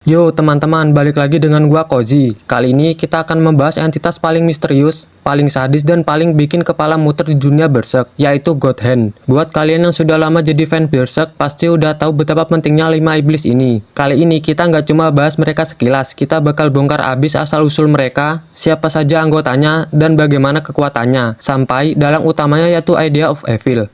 Yo teman-teman, balik lagi dengan gua Koji. Kali ini kita akan membahas entitas paling misterius, paling sadis, dan paling bikin kepala muter di dunia Berserk, yaitu God Hand. Buat kalian yang sudah lama jadi fan Berserk, pasti udah tahu betapa pentingnya 5 iblis ini. Kali ini kita nggak cuma bahas mereka sekilas, kita bakal bongkar abis asal-usul mereka, siapa saja anggotanya, dan bagaimana kekuatannya, sampai dalang utamanya yaitu Idea of Evil.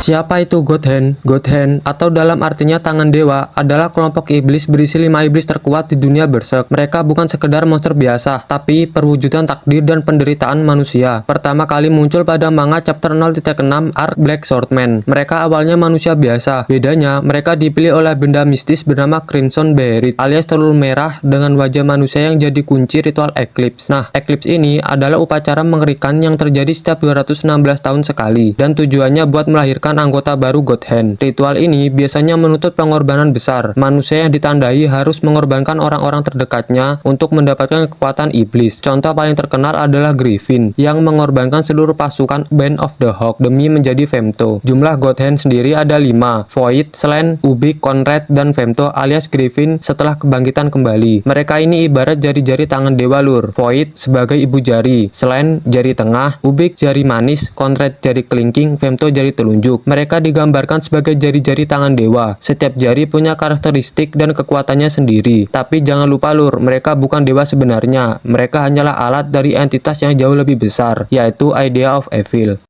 Siapa itu God Hand? God Hand, atau dalam artinya tangan dewa, adalah kelompok iblis berisi 5 iblis terkuat di dunia Berserk. Mereka bukan sekedar monster biasa, tapi perwujudan takdir dan penderitaan manusia. Pertama kali muncul pada manga chapter 0.6 Arc Black Swordman. Mereka awalnya manusia biasa. Bedanya, mereka dipilih oleh benda mistis bernama Crimson Beherit, alias telur merah dengan wajah manusia yang jadi kunci ritual Eclipse. Nah, Eclipse ini adalah upacara mengerikan yang terjadi setiap 216 tahun sekali, dan tujuannya buat melahirkan anggota baru God Hand. Ritual ini biasanya menuntut pengorbanan besar. Manusia yang ditandai harus mengorbankan orang-orang terdekatnya untuk mendapatkan kekuatan iblis. Contoh paling terkenal adalah Griffin, yang mengorbankan seluruh pasukan Band of the Hawk demi menjadi Femto. Jumlah God Hand sendiri ada 5, Void, Slan, Ubik, Conrad, dan Femto alias Griffin setelah kebangkitan kembali. Mereka ini ibarat jari-jari tangan dewa lur. Void sebagai ibu jari, Slan jari tengah, Ubik jari manis, Conrad jari kelingking, Femto jari telunjuk. Mereka digambarkan sebagai jari-jari tangan dewa. Setiap jari punya karakteristik dan kekuatannya sendiri. Tapi jangan lupa lur, mereka bukan dewa sebenarnya. Mereka hanyalah alat dari entitas yang jauh lebih besar, yaitu Idea of Evil.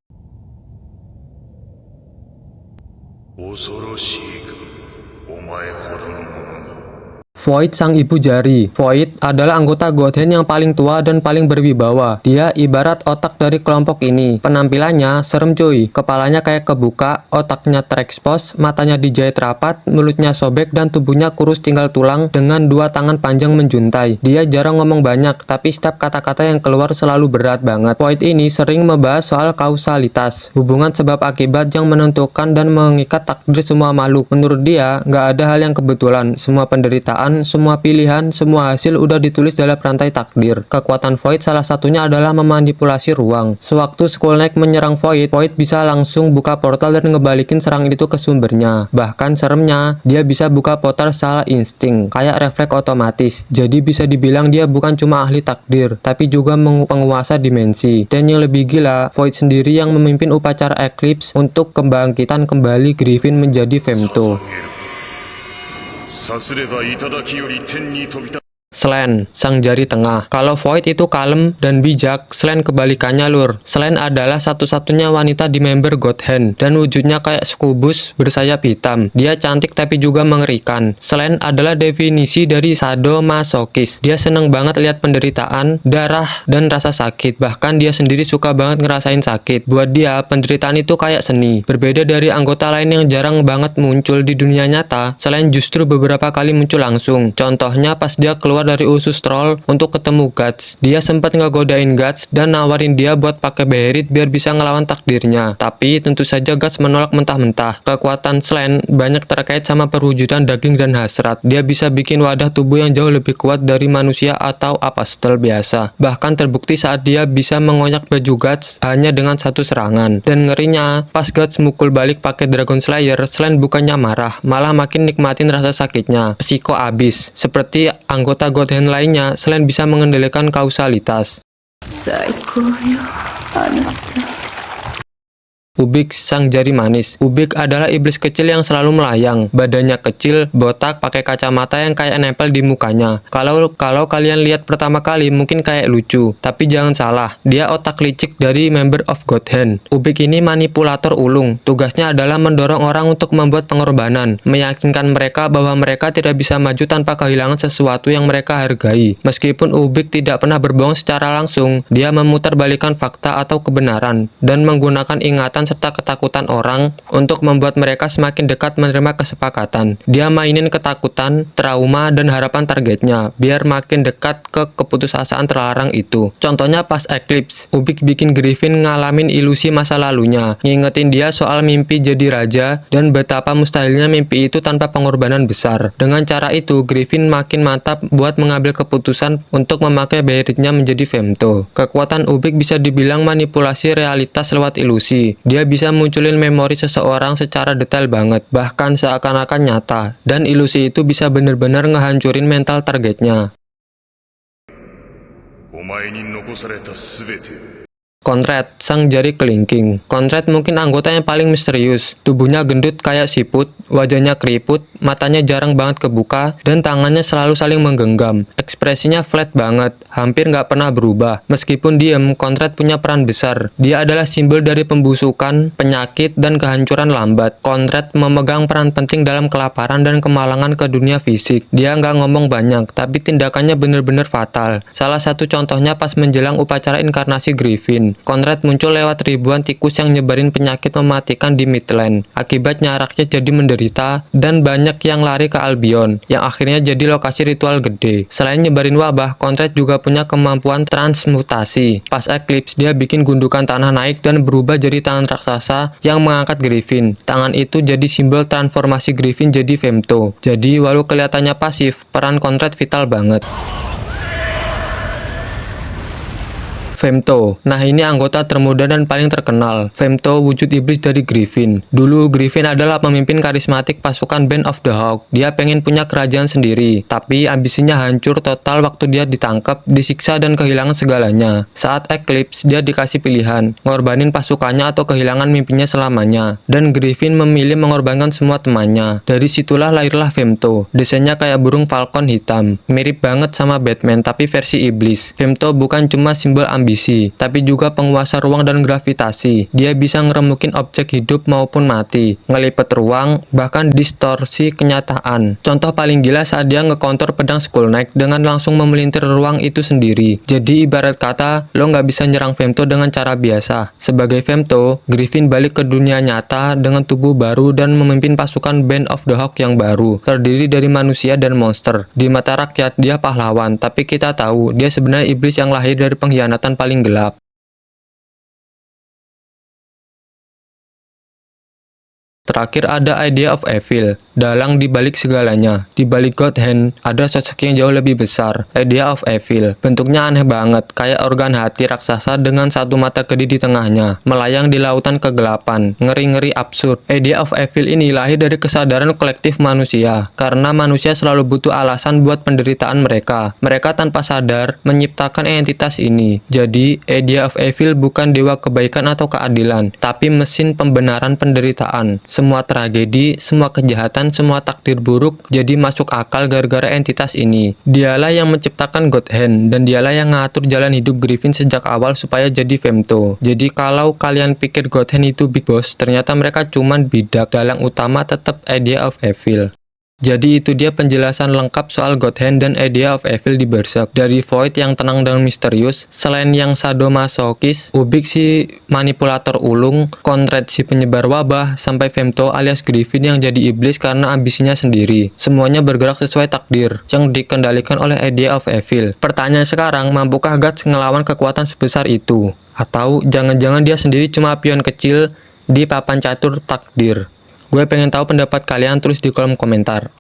Void sang ibu jari. Void adalah anggota God Hand yang paling tua dan paling berwibawa. Dia ibarat otak dari kelompok ini. Penampilannya serem cuy. Kepalanya kayak kebuka, otaknya terekspos, matanya dijahit rapat, mulutnya sobek, dan tubuhnya kurus tinggal tulang dengan 2 tangan panjang menjuntai. Dia jarang ngomong banyak, tapi setiap kata-kata yang keluar selalu berat banget. Void ini sering membahas soal kausalitas, hubungan sebab akibat yang menentukan dan mengikat takdir semua makhluk. Menurut dia, nggak ada hal yang kebetulan. Semua penderitaan, semua pilihan, semua hasil udah ditulis dalam rantai takdir. Kekuatan Void salah satunya adalah memanipulasi ruang. Sewaktu Skull Knight menyerang Void, Void bisa langsung buka portal dan ngebalikin serangan itu ke sumbernya. Bahkan seremnya, dia bisa buka portal secara insting, kayak refleks otomatis. Jadi bisa dibilang dia bukan cuma ahli takdir, tapi juga penguasa dimensi. Dan yang lebih gila, Void sendiri yang memimpin upacara Eclipse untuk kebangkitan kembali Griffin menjadi Femto. Slan, sang jari tengah. Kalau Void itu kalem dan bijak, Slan kebalikannya lur. Slan adalah satu-satunya wanita di member God Hand, dan wujudnya kayak skubus bersayap hitam. Dia cantik tapi juga mengerikan. Slan adalah definisi dari sadomasokis. Dia seneng banget lihat penderitaan, darah, dan rasa sakit. Bahkan dia sendiri suka banget ngerasain sakit. Buat dia, penderitaan itu kayak seni. Berbeda dari anggota lain yang jarang banget muncul di dunia nyata, Slan justru beberapa kali muncul langsung. Contohnya pas dia keluar dari usus troll untuk ketemu Guts. Dia sempat ngegodain Guts dan nawarin dia buat pakai Beherit biar bisa ngelawan takdirnya. Tapi tentu saja Guts menolak mentah-mentah. Kekuatan Slan banyak terkait sama perwujudan daging dan hasrat. Dia bisa bikin wadah tubuh yang jauh lebih kuat dari manusia atau apostel biasa. Bahkan terbukti saat dia bisa mengonyak baju Guts hanya dengan 1 serangan. Dan ngerinya, pas Guts mukul balik pakai Dragon Slayer, Slan bukannya marah, malah makin nikmatin rasa sakitnya. Psiko abis. Seperti anggota God Hand lainnya, Slan bisa mengendalikan kausalitas. Ubik sang jari manis. Ubik adalah iblis kecil yang selalu melayang. Badannya kecil, botak, pakai kacamata yang kayak nempel di mukanya. Kalau kalian lihat pertama kali mungkin kayak lucu, tapi jangan salah, dia otak licik dari member of God Hand. Ubik ini manipulator ulung. Tugasnya adalah mendorong orang untuk membuat pengorbanan, meyakinkan mereka bahwa mereka tidak bisa maju tanpa kehilangan sesuatu yang mereka hargai. Meskipun Ubik tidak pernah berbohong secara langsung, dia memutarbalikkan fakta atau kebenaran dan menggunakan ingatan ketakutan serta ketakutan orang untuk membuat mereka semakin dekat menerima kesepakatan. Dia mainin ketakutan, trauma, dan harapan targetnya biar makin dekat ke keputusasaan terlarang itu. Contohnya pas Eclipse, Ubik bikin Griffin ngalamin ilusi masa lalunya, ngingetin dia soal mimpi jadi raja dan betapa mustahilnya mimpi itu tanpa pengorbanan besar. Dengan cara itu, Griffin makin mantap buat mengambil keputusan untuk memakai Beritnya menjadi Femto. Kekuatan Ubik bisa dibilang manipulasi realitas lewat ilusi. Dia bisa munculin memori seseorang secara detail banget, bahkan seakan-akan nyata, dan ilusi itu bisa bener-bener ngehancurin mental targetnya. Conrad, sang jari kelingking. Conrad mungkin anggota yang paling misterius. Tubuhnya gendut kayak siput, wajahnya keriput, matanya jarang banget kebuka, dan tangannya selalu saling menggenggam. Ekspresinya flat banget, hampir nggak pernah berubah. Meskipun diem, Conrad punya peran besar. Dia adalah simbol dari pembusukan, penyakit, dan kehancuran lambat. Conrad memegang peran penting dalam kelaparan dan kemalangan ke dunia fisik. Dia nggak ngomong banyak, tapi tindakannya bener-bener fatal. Salah satu contohnya pas menjelang upacara inkarnasi Griffin. Conrad muncul lewat ribuan tikus yang nyebarin penyakit mematikan di Midland. Akibatnya rakyat jadi menderita dan banyak yang lari ke Albion, yang akhirnya jadi lokasi ritual gede. Selain nyebarin wabah, Conrad juga punya kemampuan transmutasi. Pas Eclipse, dia bikin gundukan tanah naik dan berubah jadi tangan raksasa yang mengangkat Griffin. Tangan itu jadi simbol transformasi Griffin jadi Femto. Jadi walau kelihatannya pasif, peran Conrad vital banget. Femto. Nah, ini anggota termuda dan paling terkenal. Femto wujud iblis dari Griffin. Dulu Griffin adalah pemimpin karismatik pasukan Band of the Hawk. Dia pengen punya kerajaan sendiri, tapi ambisinya hancur total waktu dia ditangkap, disiksa, dan kehilangan segalanya. Saat Eclipse, dia dikasih pilihan, ngorbanin pasukannya atau kehilangan mimpinya selamanya. Dan Griffin memilih mengorbankan semua temannya. Dari situlah lahirlah Femto. Desainnya kayak burung falcon hitam. Mirip banget sama Batman, tapi versi iblis. Femto bukan cuma simbol ambisi, tapi juga penguasa ruang dan gravitasi. Dia bisa ngeremukin objek hidup maupun mati, ngelipet ruang, bahkan distorsi kenyataan. Contoh paling gila saat dia ngekontor pedang Skull Knight dengan langsung memelintir ruang itu sendiri. Jadi ibarat kata, lo nggak bisa nyerang Femto dengan cara biasa. Sebagai Femto, Griffin balik ke dunia nyata dengan tubuh baru dan memimpin pasukan Band of the Hawk yang baru, terdiri dari manusia dan monster. Di mata rakyat, dia pahlawan, tapi kita tahu dia sebenarnya iblis yang lahir dari pengkhianatan paling gelap. Terakhir ada Idea of Evil, dalang di balik segalanya. Di balik God Hand, ada sosok yang jauh lebih besar, Idea of Evil. Bentuknya aneh banget, kayak organ hati raksasa dengan satu mata gede di tengahnya, melayang di lautan kegelapan, ngeri-ngeri absurd. Idea of Evil ini lahir dari kesadaran kolektif manusia, karena manusia selalu butuh alasan buat penderitaan mereka. Mereka tanpa sadar menciptakan entitas ini. Jadi, Idea of Evil bukan dewa kebaikan atau keadilan, tapi mesin pembenaran penderitaan. Semua tragedi, semua kejahatan, semua takdir buruk jadi masuk akal gara-gara entitas ini. Dialah yang menciptakan God Hand, dan dialah yang ngatur jalan hidup Griffin sejak awal supaya jadi Femto. Jadi kalau kalian pikir God Hand itu big boss, ternyata mereka cuman bidak. Dalang utama tetap Idea of Evil. Jadi itu dia penjelasan lengkap soal God Hand dan Idea of Evil di Berserk. Dari Void yang tenang dan misterius, selain yang sadomasokis, Ubik si manipulator ulung, Conrad si penyebar wabah, sampai Femto alias Griffin yang jadi iblis karena ambisinya sendiri. Semuanya bergerak sesuai takdir, yang dikendalikan oleh Idea of Evil. Pertanyaan sekarang, mampukah Guts ngelawan kekuatan sebesar itu? Atau jangan-jangan dia sendiri cuma pion kecil di papan catur takdir? Gue pengen tahu pendapat kalian, tulis di kolom komentar.